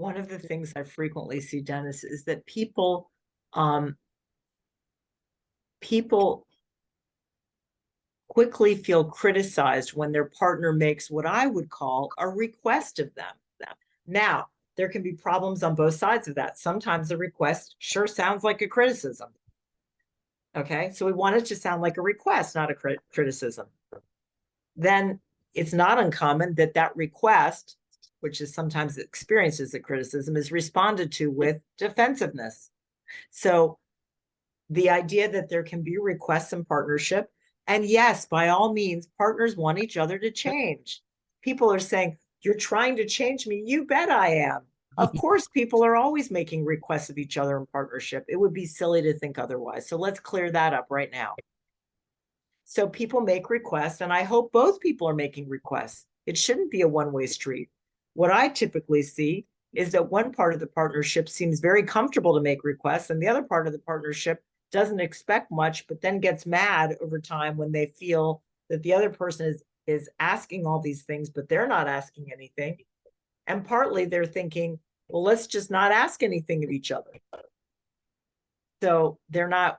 One of the things I frequently see, Dennis, is that um, people quickly feel criticized when their partner makes what I would call a request of them. Now, there can be problems on both sides of that. Sometimes a request sure sounds like a criticism. Okay, so we want it to sound like a request, not a criticism. Then it's not uncommon that that request, which is sometimes experienced as a criticism, is responded to with defensiveness. So the idea that there can be requests in partnership, and yes, by all means, partners want each other to change. People are saying, "You're trying to change me." You bet I am. Of course, people are always making requests of each other in partnership. It would be silly to think otherwise. So let's clear that up right now. So people make requests, and I hope both people are making requests. It shouldn't be a one-way street. What I typically see is that one part of the partnership seems very comfortable to make requests, and the other part of the partnership doesn't expect much, but then gets mad over time when they feel that the other person is asking all these things, but they're not asking anything. And partly they're thinking, well, let's just not ask anything of each other. So they're not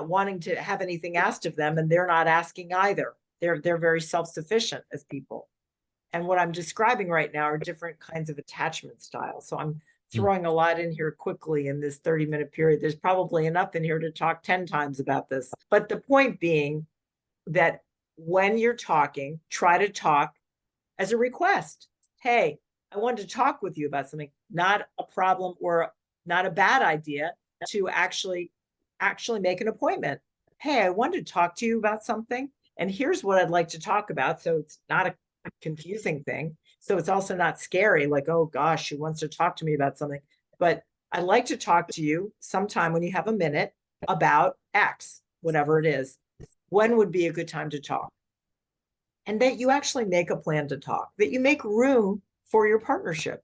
wanting to have anything asked of them, and they're not asking either. They're very self-sufficient as people. And what I'm describing right now are different kinds of attachment styles. So I'm throwing a lot in here quickly in this 30-minute period. There's probably enough in here to talk 10 times about this. But the point being that when you're talking, try to talk as a request. Hey, I wanted to talk with you about something, not a problem or not a bad idea to actually make an appointment. Hey, I wanted to talk to you about something, and here's what I'd like to talk about. So it's not a confusing thing. So it's also not scary, like, oh gosh, she wants to talk to me about something. But I'd like to talk to you sometime when you have a minute about X, whatever it is. When would be a good time to talk? And that you actually make a plan to talk, that you make room for your partnership.